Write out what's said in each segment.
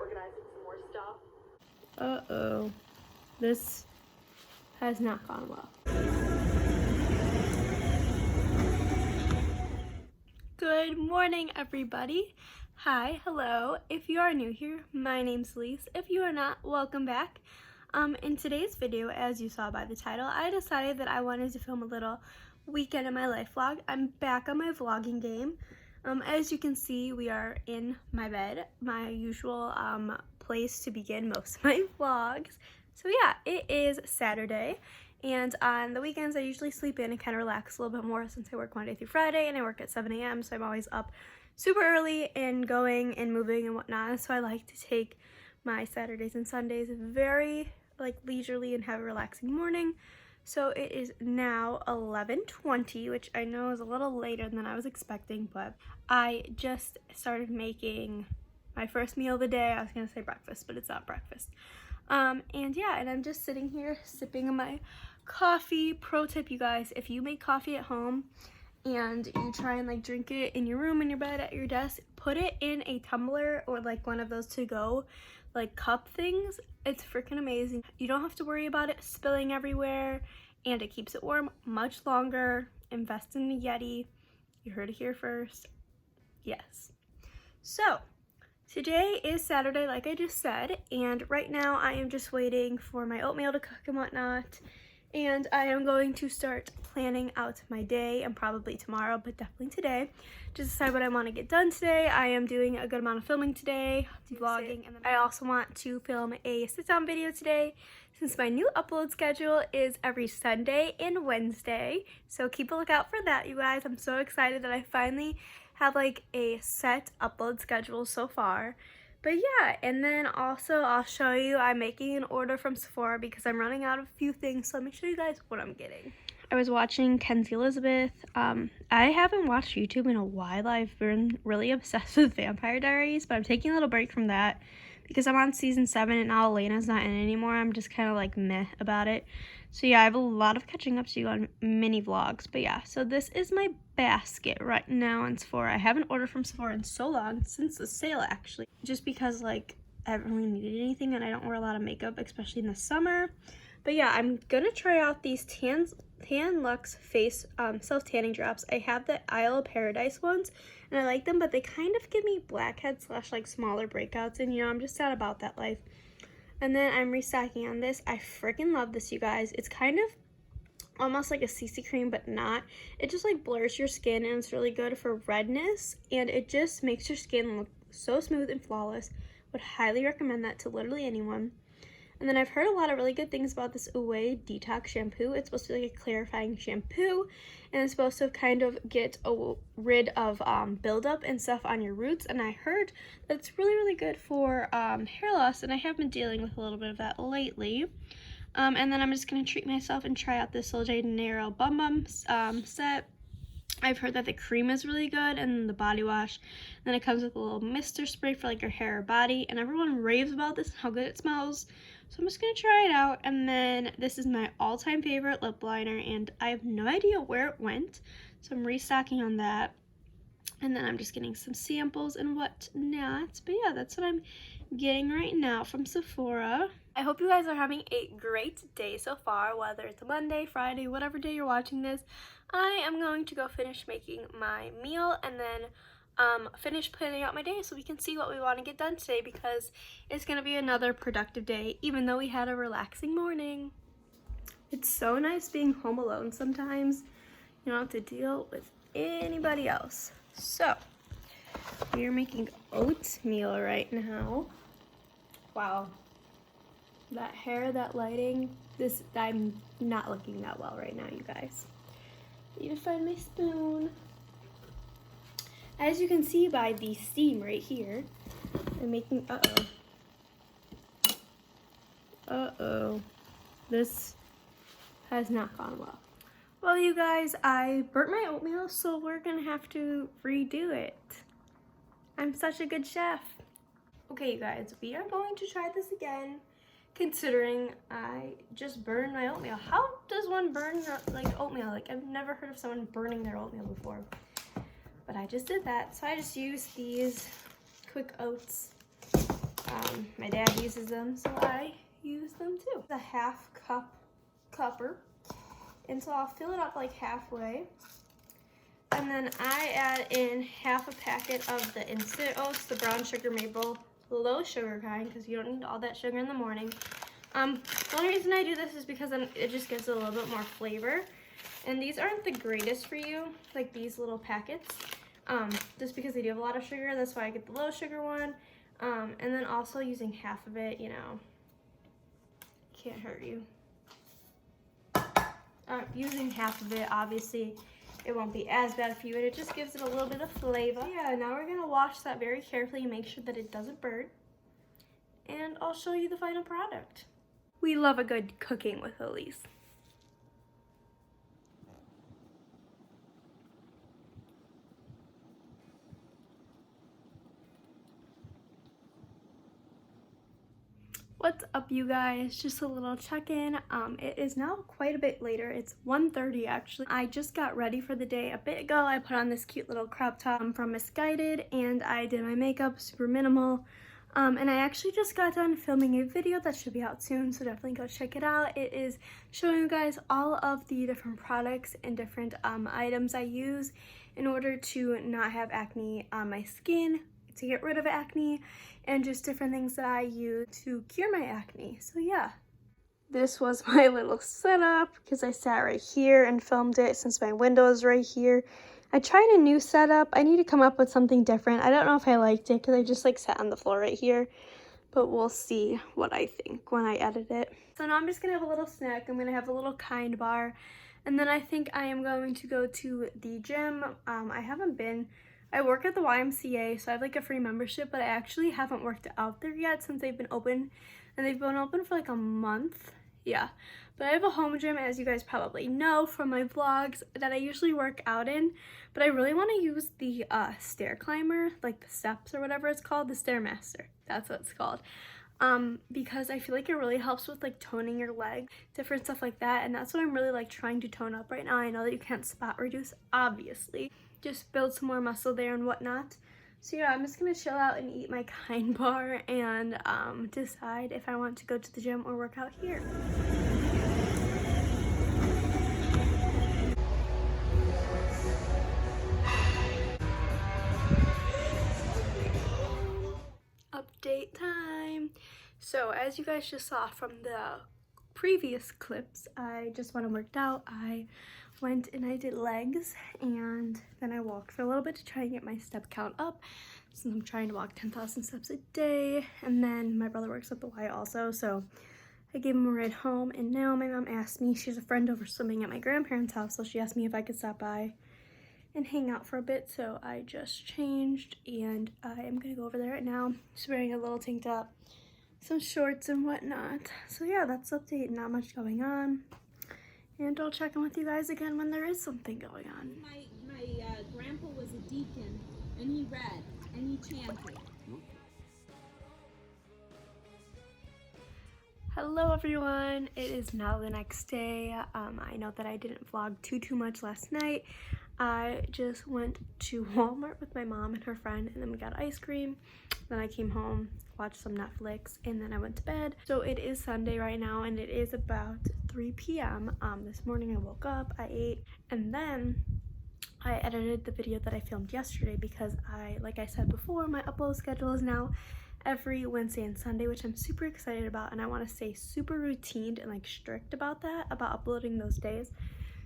organizing some more stuff. Uh-oh. This has not gone well. Good morning, everybody. Hi, hello. If you are new here, my name's Lise. If you are not, welcome back. In today's video, as you saw by the title, I decided that I wanted to film a little weekend in my life vlog. I'm back on my vlogging game. As you can see, we are in my bed, my usual place to begin most of my vlogs. So yeah, it is Saturday, and on the weekends I usually sleep in and kind of relax a little bit more since I work Monday through Friday and I work at 7 a.m. so I'm always up super early and going and moving and whatnot. So I like to take my Saturdays and Sundays very leisurely and have a relaxing morning. So it is now 11:20, which I know is a little later than I was expecting, but I just started making my first meal of the day. I was gonna say breakfast, but it's not breakfast. And yeah, and I'm just sitting here sipping my coffee. Pro tip, you guys, if you make coffee at home and you try and drink it in your room, in your bed, at your desk, put it in a tumbler or one of those to-go cup things. It's freaking amazing. You don't have to worry about it spilling everywhere, and it keeps it warm much longer. Invest in the Yeti. You heard it here first. Yes. So today is Saturday, like I just said, and right now I am just waiting for my oatmeal to cook and whatnot, and I am going to start planning out my day, and probably tomorrow, but definitely today, to decide what I want to get done today. I am doing a good amount of filming today, vlogging, and then I also want to film a sit-down video today, since my new upload schedule is every Sunday and Wednesday, so keep a lookout for that, you guys. I'm so excited that I finally have a set upload schedule so far. But yeah, and then also I'll show you, I'm making an order from Sephora because I'm running out of a few things, so let me show you guys what I'm getting. I was watching Kenzie Elizabeth. I haven't watched YouTube in a while. I've been really obsessed with Vampire Diaries, but I'm taking a little break from that because I'm on season 7 and now Elena's not in it anymore. I'm just kind of meh about it. So yeah, I have a lot of catching up to do on mini vlogs. But yeah, so this is my basket right now on Sephora. I haven't ordered from Sephora in so long, since the sale actually. Just because I haven't really needed anything and I don't wear a lot of makeup, especially in the summer. But yeah, I'm gonna try out these Tan Luxe face self-tanning drops. I have the Isle of Paradise ones and I like them, but they kind of give me blackheads / smaller breakouts, and I'm just not about that life. And then I'm restocking on this. I freaking love this, you guys. It's kind of almost like a CC cream, but not. It just blurs your skin, and it's really good for redness, and it just makes your skin look so smooth and flawless. Would highly recommend that to literally anyone. And then I've heard a lot of really good things about this Ouai Detox shampoo. It's supposed to be a clarifying shampoo, and it's supposed to kind of get rid of buildup and stuff on your roots. And I heard that it's really, really good for hair loss, and I have been dealing with a little bit of that lately. And then I'm just going to treat myself and try out this Sol de Janeiro Bum Bum set. I've heard that the cream is really good, and the body wash. Then it comes with a little mister spray for your hair or body, and everyone raves about this and how good it smells. So I'm just gonna try it out. And then this is my all-time favorite lip liner, and I have no idea where it went, so I'm restocking on that. And then I'm just getting some samples and whatnot. But yeah, that's what I'm getting right now from Sephora. I hope you guys are having a great day so far, whether it's a Monday, Friday, whatever day you're watching this. I am going to go finish making my meal and then finish planning out my day so we can see what we want to get done today, because it's going to be another productive day, even though we had a relaxing morning. It's so nice being home alone sometimes. You don't have to deal with anybody else. So, we are making oatmeal right now. Wow. That hair, that lighting, I'm not looking that well right now, you guys. I need to find my spoon. As you can see by the steam right here, I'm making, this has not gone well. Well, you guys, I burnt my oatmeal, so we're gonna have to redo it. I'm such a good chef. Okay, you guys, we are going to try this again, considering I just burned my oatmeal. How does one burn oatmeal? I've never heard of someone burning their oatmeal before, but I just did that. So I just used these quick oats My dad uses them, so I use them too. The half cup cupper. And so I'll fill it up like halfway. And then I add in half a packet of the instant oats, the brown sugar maple, low sugar kind, because you don't need all that sugar in the morning. The only reason I do this is because then it just gives it a little bit more flavor. And these aren't the greatest for you, like these little packets, just because they do have a lot of sugar. That's why I get the low sugar one. And then also using half of it, you know, can't hurt you. Using half of it, obviously, it won't be as bad for you, and it just gives it a little bit of flavor. Yeah, now we're gonna wash that very carefully, make sure that it doesn't burn, and I'll show you the final product. We love a good cooking with Elise. What's up, you guys? Just a little check-in. It is now quite a bit later. It's 1:30 actually. I just got ready for the day a bit ago. I put on this cute little crop top from Misguided, and I did my makeup super minimal. And I actually just got done filming a video that should be out soon, so definitely go check it out. It is showing you guys all of the different products and different items I use in order to not have acne on my skin, to get rid of acne, and just different things that I use to cure my acne. So yeah, this was my little setup because I sat right here and filmed it since my window is right here. I tried a new setup. I need to come up with something different. I don't know if I liked it because I just like sat on the floor right here, but we'll see what I think when I edit it. So now I'm just gonna have a little snack. I'm gonna have a little Kind bar, and then I think I am going to go to the gym. I work at the YMCA, so I have like a free membership, but I actually haven't worked out there yet since they've been open, and they've been open for like a month. Yeah, but I have a home gym, as you guys probably know from my vlogs, that I usually work out in, but I really want to use the stair climber, like the steps or whatever it's called, the Stairmaster, that's what it's called, because I feel like it really helps with like toning your leg, different stuff like that, and that's what I'm really like trying to tone up right now. I know that you can't spot reduce, obviously, just build some more muscle there and whatnot. So yeah, I'm just gonna chill out and eat my Kind bar and decide if I want to go to the gym or work out here. Update time. So as you guys just saw from the previous clips, I just went and worked out. I went and I did legs, and then I walked for a little bit to try and get my step count up, since I'm trying to walk 10,000 steps a day. And then my brother works at the Y also, so I gave him a ride home. And now my mom asked me, she's a friend over swimming at my grandparents' house, so she asked me if I could stop by and hang out for a bit. So I just changed and I am gonna go over there right now. Just wearing a little tank top, some shorts and whatnot. So yeah, that's the update. Not much going on, and I'll check in with you guys again when there is something going on. My grandpa was a deacon, and he read and he chanted. Hello everyone, it is now the next day. I know that I didn't vlog too much last night. I just went to Walmart with my mom and her friend, and then we got ice cream. Then I came home, watched some Netflix, and then I went to bed. So it is Sunday right now, and it is about 3 p.m. This morning I woke up, I ate, and then I edited the video that I filmed yesterday because like I said before, my upload schedule is now every Wednesday and Sunday, which I'm super excited about, and I want to stay super routine and like strict about that, about uploading those days.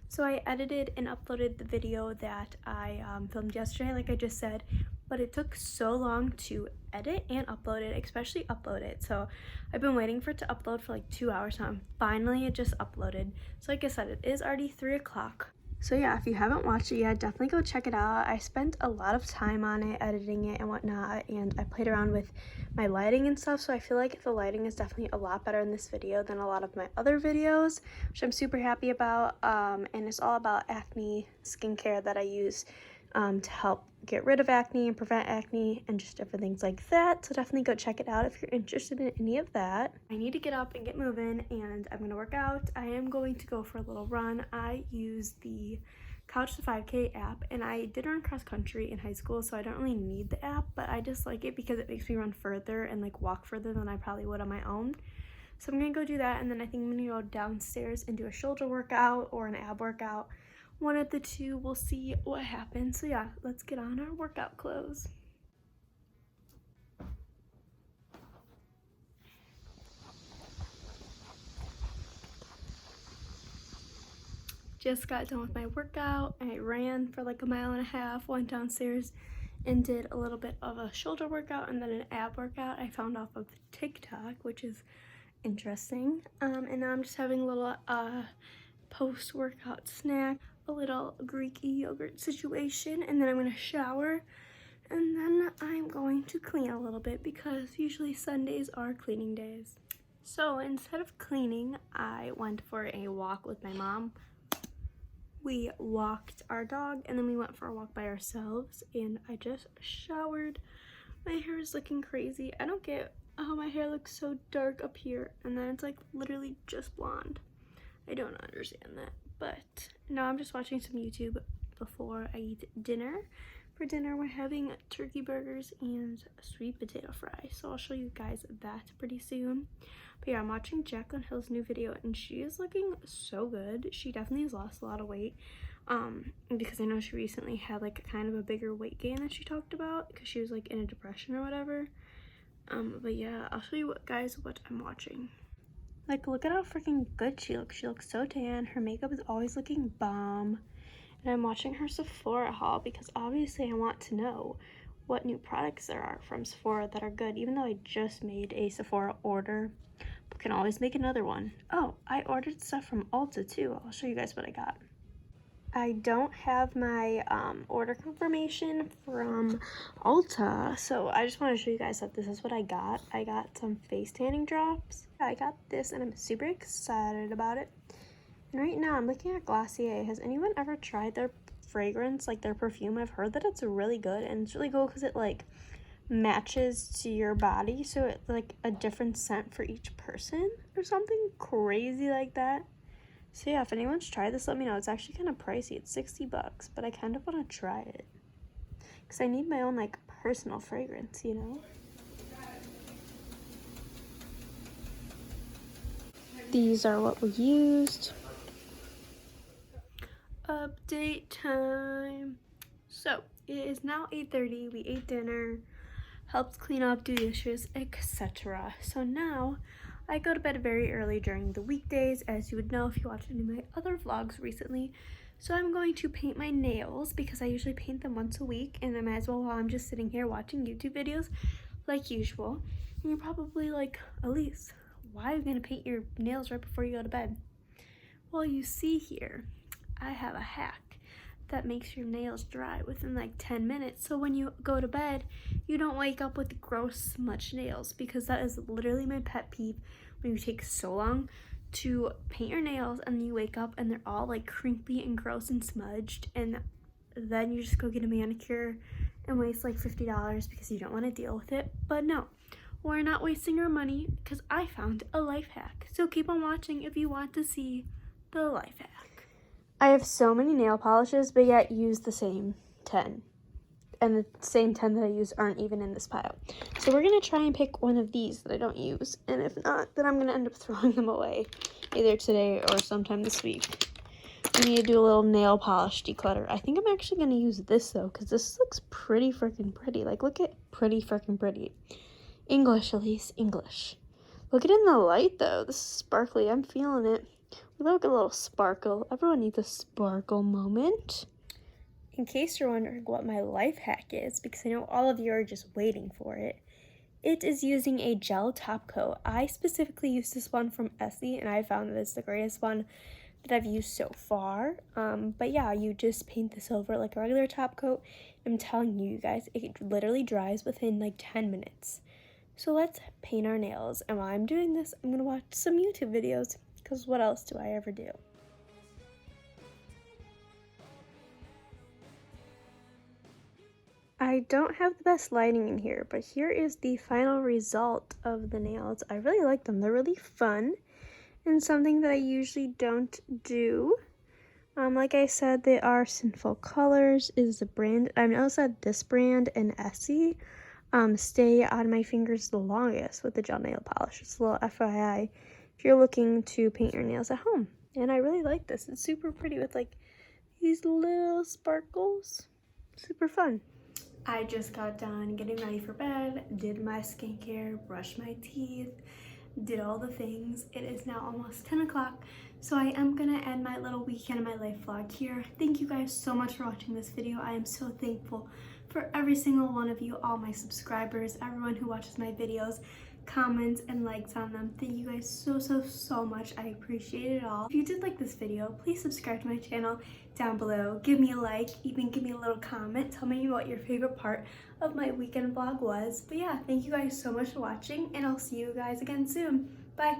So I edited and uploaded the video that I filmed yesterday, like I just said, but it took so long to edit and upload it, especially upload it. So I've been waiting for it to upload for like 2 hours now, and finally it just uploaded. So like I said, it is already 3 o'clock. So yeah, if you haven't watched it yet, definitely go check it out. I spent a lot of time on it, editing it and whatnot, and I played around with my lighting and stuff, so I feel like the lighting is definitely a lot better in this video than a lot of my other videos, which I'm super happy about. And it's all about acne skincare that I use to help get rid of acne and prevent acne and just different things like that. So definitely go check it out if you're interested in any of that. I need to get up and get moving, and I'm gonna work out. I am going to go for a little run. I use the Couch to 5K app, and I did run cross country in high school, so I don't really need the app, but I just like it because it makes me run further and like walk further than I probably would on my own. So I'm gonna go do that, and then I think I'm gonna go downstairs and do a shoulder workout or an ab workout. One of the two, we'll see what happens. So yeah, let's get on our workout clothes. Just got done with my workout. I ran for like a mile and a half, went downstairs and did a little bit of a shoulder workout and then an ab workout I found off of TikTok, which is interesting. And now I'm just having a little post-workout snack, a little Greek yogurt situation, and then I'm gonna shower, and then I'm going to clean a little bit because usually Sundays are cleaning days. So instead of cleaning, I went for a walk with my mom. We walked our dog, and then we went for a walk by ourselves, and I just showered. My hair is looking crazy. I don't get how my hair looks so dark up here, and then it's like literally just blonde. I don't understand that, but now I'm just watching some YouTube before I eat dinner. For dinner, we're having turkey burgers and sweet potato fry, so I'll show you guys that pretty soon. But yeah, I'm watching Jaclyn Hill's new video, and she is looking so good. She definitely has lost a lot of weight, because I know she recently had like a kind of a bigger weight gain that she talked about because she was like in a depression or whatever. But yeah, I'll show you guys what I'm watching. Like, look at how freaking good she looks. She looks so tan. Her makeup is always looking bomb. And I'm watching her Sephora haul because obviously I want to know what new products there are from Sephora that are good. Even though I just made a Sephora order, but can always make another one. Oh, I ordered stuff from Ulta too. I'll show you guys what I got. I don't have my order confirmation from Ulta, so I just want to show you guys that this is what I got. I got some face tanning drops. I got this, and I'm super excited about it. And right now, I'm looking at Glossier. Has anyone ever tried their fragrance, like their perfume? I've heard that it's really good, and it's really cool because it like matches to your body, so it's like a different scent for each person or something crazy like that. So yeah, if anyone's tried this, let me know. It's actually kind of pricey. It's $60, but I kind of want to try it because I need my own like personal fragrance, you know? These are what we used. Update time. So it is now 8:30. We ate dinner, helped clean up, do dishes, etc. So now I go to bed very early during the weekdays, as you would know if you watched any of my other vlogs recently. So I'm going to paint my nails because I usually paint them once a week, and I might as well while I'm just sitting here watching YouTube videos like usual. And you're probably like, Elise, why are you gonna paint your nails right before you go to bed? Well, you see here, I have a hack that makes your nails dry within like 10 minutes. So when you go to bed, you don't wake up with gross smudged nails, because that is literally my pet peeve, when you take so long to paint your nails and you wake up and they're all like crinkly and gross and smudged, and then you just go get a manicure and waste like $50 because you don't want to deal with it. But no, we're not wasting our money because I found a life hack. So keep on watching if you want to see the life hack. I have so many nail polishes, but yet use the same 10. And the same 10 that I use aren't even in this pile. So we're going to try and pick one of these that I don't use. And if not, then I'm going to end up throwing them away, either today or sometime this week. I need to do a little nail polish declutter. I think I'm actually going to use this, though, because this looks pretty freaking pretty. Like, look at pretty freaking pretty. English, Elise, English. Look at it in the light, though. This is sparkly. I'm feeling it. Look at a little sparkle. Everyone needs a sparkle moment. In case you're wondering what my life hack is, because I know all of you are just waiting for it, it is using a gel top coat. I specifically used this one from Essie, and I found that it's the greatest one that I've used so far. But yeah, you just paint this over like a regular top coat. I'm telling you guys, it literally dries within like 10 minutes. So let's paint our nails. And while I'm doing this, I'm going to watch some YouTube videos, because what else do I ever do? I don't have the best lighting in here, but here is the final result of the nails. I really like them. They're really fun and something that I usually don't do Like I said, they are Sinful Colors is the brand. I noticed that this brand and Essie stay on my fingers the longest with the gel nail polish. It's a little FYI if you're looking to paint your nails at home. And I really like this. It's super pretty with like these little sparkles. Super fun. I just got done getting ready for bed, did my skincare, brushed my teeth, did all the things. It is now almost 10 o'clock, so I am gonna end my little weekend of my life vlog here. Thank you guys so much for watching this video. I am so thankful for every single one of you, all my subscribers, everyone who watches my videos, comments and likes on them. Thank you guys so much. I appreciate it all. If you did like this video, please subscribe to my channel down below. Give me a like, even give me a little comment. Tell me what your favorite part of my weekend vlog was. But yeah, thank you guys so much for watching, and I'll see you guys again soon. Bye.